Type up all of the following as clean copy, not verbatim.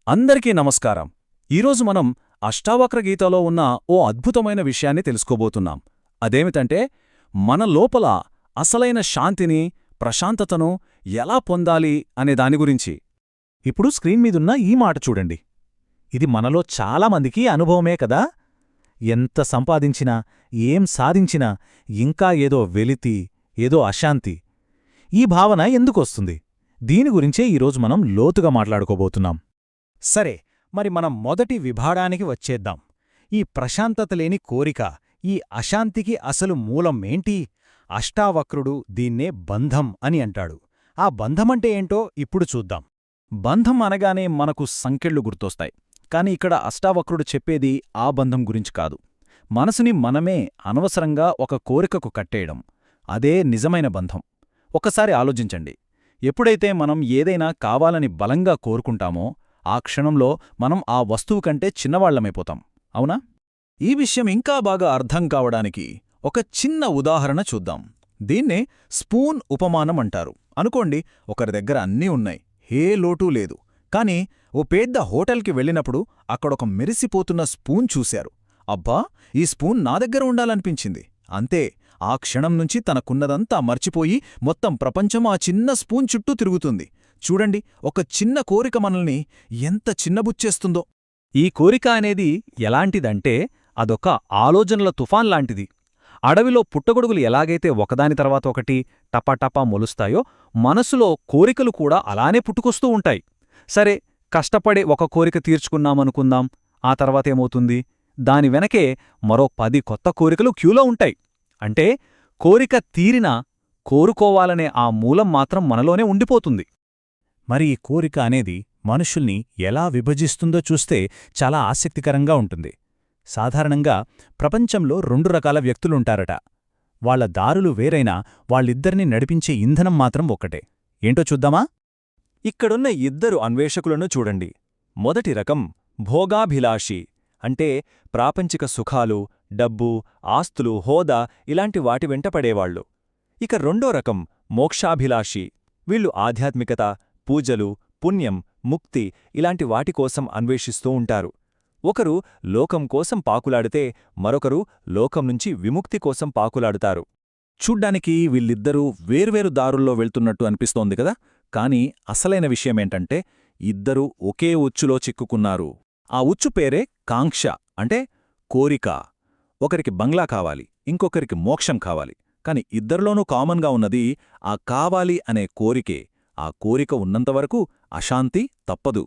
అందరికీ నమస్కారం. ఈరోజు మనం అష్టావక్ర గీతలో ఉన్న ఓ అద్భుతమైన విషయాన్ని తెలుసుకోబోతున్నాం. అదేమిటంటే, మన లోపల అసలైన శాంతిని, ప్రశాంతతను ఎలా పొందాలి అనే దాని గురించి. ఇప్పుడు స్క్రీన్ మీదున్న ఈ మాట చూడండి. ఇది మనలో చాలామందికి అనుభవమే కదా. ఎంత సంపాదించినా, ఏం సాధించినా ఇంకా ఏదో వెలితి, ఏదో అశాంతి. ఈ భావన ఎందుకొస్తుంది? దీని గురించే ఈరోజు మనం లోతుగా మాట్లాడుకోబోతున్నాం. సరే, మరి మనం మొదటి విభాగానికి వచ్చేద్దాం. ఈ ప్రశాంతత లేని కోరిక, ఈ అశాంతికి అసలు మూలం ఏంటి? అష్టావక్రుడు దీన్నే బంధం అని అంటాడు. ఆ బంధమంటే ఏంటో ఇప్పుడు చూద్దాం. బంధం అనగానే మనకు సంకెళ్ళు గుర్తొస్తాయి. కాని ఇక్కడ అష్టావక్రుడు చెప్పేది ఆ బంధం గురించి కాదు. మనసుని మనమే అనవసరంగా ఒక కోరికకు కట్టేయడం. అదే నిజమైన బంధం. ఒకసారి ఆలోచించండి. ఎప్పుడైతే మనం ఏదైనా కావాలని బలంగా కోరుకుంటామో ఆ క్షణంలో మనం ఆ వస్తువు కంటే చిన్నవాళ్లమైపోతాం, అవునా? ఈ విషయం ఇంకా బాగా అర్థం కావడానికి ఒక చిన్న ఉదాహరణ చూద్దాం. దీన్నే స్పూన్ ఉపమానం అంటారు. అనుకోండి, ఒకరి దగ్గర అన్నీ ఉన్నాయి, ఏ లోటూ లేదు. కాని ఓ పెద్ద హోటల్కి వెళ్ళినప్పుడు అక్కడొక మెరిసిపోతున్న స్పూన్ చూశారు. అబ్బా, ఈ స్పూన్ నా దగ్గర ఉండాలనిపించింది. అంతే, ఆ క్షణం నుంచి తనకున్నదంతా మర్చిపోయి మొత్తం ప్రపంచం ఆ చిన్న స్పూన్ చుట్టూ తిరుగుతుంది. చూడండి, ఒక చిన్న కోరిక మనల్ని ఎంత చిన్నబుచ్చేస్తుందో. ఈ కోరిక అనేది ఎలాంటిదంటే అదొక ఆలోచనల తుఫాన్ లాంటిది. అడవిలో పుట్టగొడుగులు ఎలాగైతే ఒకదాని తర్వాత ఒకటి టపాటపా మొలుస్తాయో మనసులో కోరికలు కూడా అలానే పుట్టుకొస్తూ ఉంటాయి. సరే, కష్టపడి ఒక కోరిక తీర్చుకున్నామనుకుందాం. ఆ తర్వాతేమవుతుంది? దాని వెనకే మరో 10 కొత్త కోరికలు క్యూలో ఉంటాయి. అంటే కోరిక తీరినా కోరుకోవాలనే ఆ మూలం మాత్రం మనలోనే ఉండిపోతుంది. మరి ఈ కోరిక అనేది మనుషుల్ని ఎలా విభజిస్తుందో చూస్తే చాలా ఆసక్తికరంగా ఉంటుంది. సాధారణంగా ప్రపంచంలో 2 రకాల వ్యక్తులుంటారట. వాళ్ల దారులు వేరైనా వాళ్ళిద్దరినీ నడిపించే ఇంధనం మాత్రం ఒక్కటే. ఏంటో చూద్దామా? ఇక్కడున్న 2 అన్వేషకులను చూడండి. మొదటి రకం భోగాభిలాషి, అంటే ప్రాపంచిక సుఖాలు, డబ్బు, ఆస్తులు, హోదా ఇలాంటి వాటి వెంటపడేవాళ్లు. ఇక రెండో రకం మోక్షాభిలాషి. వీళ్ళు ఆధ్యాత్మికత, పూజలు, పుణ్యం, ముక్తి ఇలాంటి వాటికోసం అన్వేషిస్తూ ఉంటారు. ఒకరు లోకం కోసం పాకులాడితే మరొకరు లోకం నుంచి విముక్తి కోసం పాకులాడుతారు. చూడ్డానికి వీళ్ళిద్దరూ వేర్వేరు దారుల్లో వెళ్తున్నట్టు అనిపిస్తోంది కదా. కాని అసలైన విషయమేంటంటే, ఇద్దరూ ఒకే ఉచ్చులో చిక్కుకున్నారు. ఆ ఉచ్చు పేరే కాంక్ష, అంటే కోరిక. ఒకరికి బంగ్లా కావాలి, ఇంకొకరికి మోక్షం కావాలి. కాని ఇద్దరిలోనూ కామన్గా ఉన్నది ఆ కావాలి అనే కోరికే. ఆ కోరిక ఉన్నంతవరకు అశాంతి తప్పదు.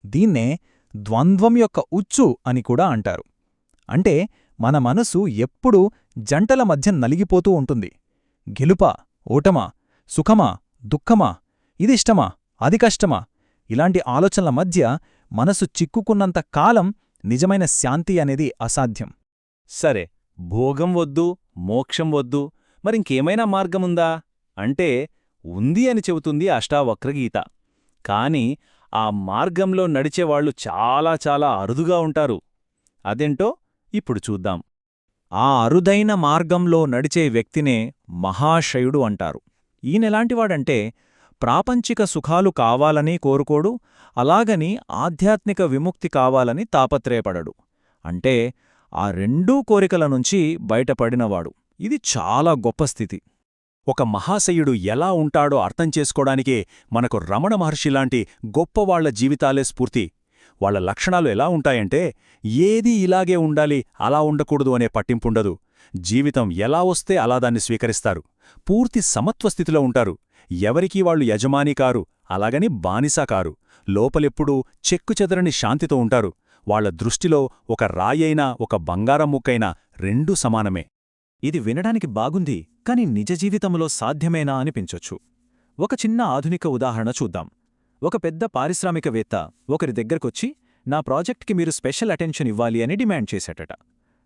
దీన్నే ద్వంద్వం యొక్క ఉచ్చు అని కూడా అంటారు. అంటే మన మనసు ఎప్పుడూ జంటల మధ్య నలిగిపోతూ ఉంటుంది. గెలుపా, ఓటమా, సుఖమా, దుఃఖమా, ఇదిష్టమా, అది కష్టమా, ఇలాంటి ఆలోచనల మధ్య మనసు చిక్కుకున్నంత కాలం నిజమైన శాంతి అనేది అసాధ్యం. సరే, భోగం వద్దు, మోక్షం వద్దు, మరింకేమైనా మార్గముందా అంటే ఉంది అని చెబుతుంది అష్టావక్రగీత. కాని ఆ మార్గంలో నడిచేవాళ్లు చాలా చాలా అరుదుగా ఉంటారు. అదేంటో ఇప్పుడు చూద్దాం. ఆ అరుదైన మార్గంలో నడిచే వ్యక్తినే మహాశయుడు అంటారు. ఈయనెలాంటివాడంటే ప్రాపంచిక సుఖాలు కావాలని కోరుకోడు, అలాగని ఆధ్యాత్మిక విముక్తి కావాలని తాపత్రయపడడు. అంటే ఆ 2 కోరికల నుంచి బయటపడినవాడు. ఇది చాలా గొప్ప స్థితి. ఒక మహాశయుడు ఎలా ఉంటాడో అర్థం చేసుకోడానికే మనకు రమణ మహర్షిలాంటి గొప్పవాళ్ల జీవితాలే స్ఫూర్తి. వాళ్ల లక్షణాలు ఎలా ఉంటాయంటే, ఏదీ ఇలాగే ఉండాలి, అలా ఉండకూడదు అనే పట్టింపుండదు. జీవితం ఎలా వస్తే అలా దాన్ని స్వీకరిస్తారు. పూర్తి సమత్వస్థితిలో ఉంటారు. ఎవరికీ వాళ్లు యజమాని కారు, అలాగని బానిసా కారు. లోపలెప్పుడూ చెక్కుచెదరని శాంతితో ఉంటారు. వాళ్ల దృష్టిలో ఒక రాయైనా ఒక బంగారం ముక్కైనా 2 సమానమే. ఇది వినడానికి బాగుంది, కాని నిజ జీవితంలో సాధ్యమేనా అనిపించొచ్చు. ఒక చిన్న ఆధునిక ఉదాహరణ చూద్దాం. ఒక పెద్ద పారిశ్రామికవేత్త ఒకరి దగ్గరకొచ్చి, నా ప్రాజెక్ట్కి మీరు స్పెషల్ అటెన్షన్ ఇవ్వాలి అని డిమాండ్ చేశాటట.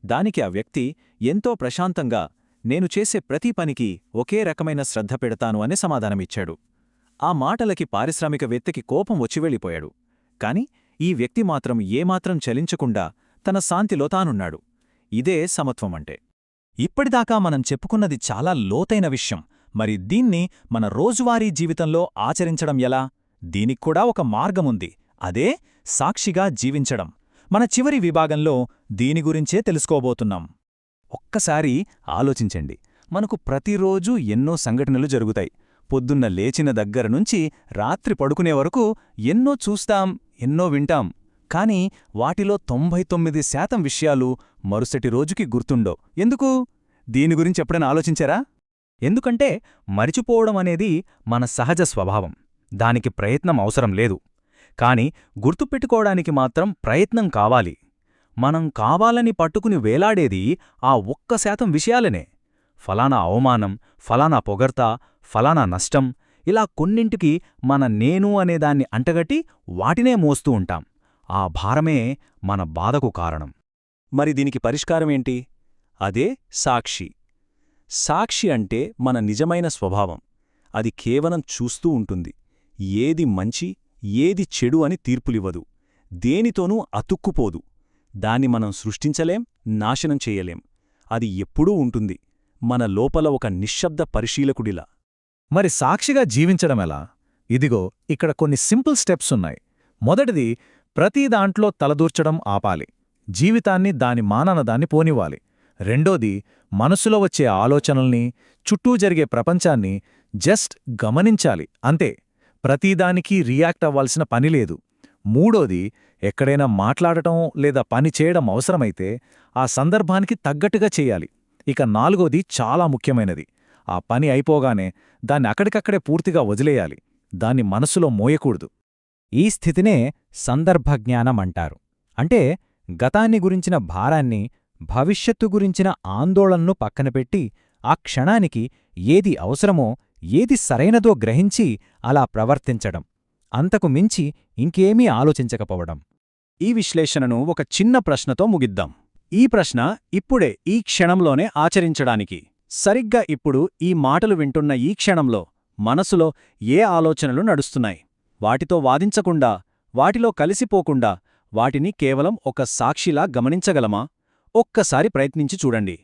దానికి ఆ వ్యక్తి ఎంతో ప్రశాంతంగా, నేను చేసే ప్రతి పనికి ఒకే రకమైన శ్రద్ధ పెడతాను అనే సమాధానమిచ్చాడు. ఆ మాటలకి పారిశ్రామికవేత్తకి కోపం వచ్చి వెళ్ళిపోయాడు. కాని ఈ వ్యక్తి మాత్రం ఏమాత్రం చలించకుండా తన శాంతిలో తానున్నాడు. ఇదే సమత్వమంటే. ఇప్పటిదాకా మనం చెప్పుకున్నది చాలా లోతైన విషయం. మరి దీన్ని మన రోజువారీ జీవితంలో ఆచరించడం ఎలా? దీనిక్కూడా ఒక మార్గముంది. అదే సాక్షిగా జీవించడం. మన చివరి విభాగంలో దీని గురించే తెలుసుకోబోతున్నాం. ఒక్కసారి ఆలోచించండి. మనకు ప్రతిరోజూ ఎన్నో సంఘటనలు జరుగుతాయి. పొద్దున్న లేచిన దగ్గరనుంచి రాత్రి పడుకునే వరకు ఎన్నో చూస్తాం, ఎన్నో వింటాం. కాని వాటిలో 99% విషయాలు మరుసటి రోజుకి గుర్తుండవు. ఎందుకు? దీని గురించి ఎప్పుడైనా ఆలోచించారా? ఎందుకంటే మరిచిపోవడం అనేది మన సహజ స్వభావం. దానికి ప్రయత్నం అవసరం లేదు. కాని గుర్తుపెట్టుకోవడానికి మాత్రం ప్రయత్నం కావాలి. మనం కావాలని పట్టుకుని వేలాడేది ఆ 1% విషయాలనే. ఫలానా అవమానం, ఫలానా పొగడ్త, ఫలానా నష్టం, ఇలా కొన్నింటికి మన నేను అనేదాన్ని అంటగట్టి వాటినే మోస్తూ ఉంటాం. ఆ భారమే మన బాధకు కారణం. మరి దీనికి పరిష్కారమేంటి? అదే సాక్షి. సాక్షి అంటే మన నిజమైన స్వభావం. అది కేవలం చూస్తూ ఉంటుంది. ఏది మంచి, ఏది చెడు అని తీర్పులివ్వదు. దేనితోనూ అతుక్కుపోదు. దాన్ని మనం సృష్టించలేం, నాశనం చెయ్యలేం. అది ఎప్పుడూ ఉంటుంది, మన లోపల ఒక నిశ్శబ్ద పరిశీలకుడిలా. మరి సాక్షిగా జీవించడమెలా? ఇదిగో ఇక్కడ కొన్ని సింపుల్ స్టెప్స్ ఉన్నాయి. మొదటిది, ప్రతి దాంట్లో తలదూర్చడం ఆపాలి. జీవితాన్ని దాని మాననదాన్ని పోనివ్వాలి. రెండోది, మనసులో వచ్చే ఆలోచనల్ని, చుట్టూ జరిగే ప్రపంచాన్ని జస్ట్ గమనించాలి, అంతే. ప్రతిదానికి రియాక్ట్ అవ్వాల్సిన పనిలేదు. మూడోది, ఎక్కడైనా మాట్లాడటం లేదా పని చేయడం అవసరమైతే ఆ సందర్భానికి తగ్గట్టుగా చెయ్యాలి. ఇక నాలుగోది చాలా ముఖ్యమైనది. ఆ పని అయిపోగానే దాన్ని అక్కడికక్కడే పూర్తిగా వదిలేయాలి. దాన్ని మనసులో మోయకూడదు. ఈ స్థితినే సందర్భజ్ఞానమంటారు. అంటే గతాన్ని గురించిన భారాన్ని, భవిష్యత్తు గురించిన ఆందోళనను పక్కనపెట్టి ఆ క్షణానికి ఏది అవసరమో, ఏది సరైనదో గ్రహించి అలా ప్రవర్తించడం. అంతకు మించి ఇంకేమీ ఆలోచించకపోవడం. ఈ విశ్లేషణను ఒక చిన్న ప్రశ్నతో ముగిద్దాం. ఈ ప్రశ్న ఇప్పుడే, ఈ క్షణంలోనే ఆచరించడానికి. సరిగ్గా ఇప్పుడు ఈ మాటలు వింటున్న ఈ క్షణంలో మనసులో ఏ ఆలోచనలు నడుస్తున్నాయి? వాటితో వాదించకుండా, వాటిలో కలిసిపోకుండా, వాటిని కేవలం ఒక సాక్షిలా గమనించగలమా? ఒక్కసారి ప్రయత్నించి చూడండి.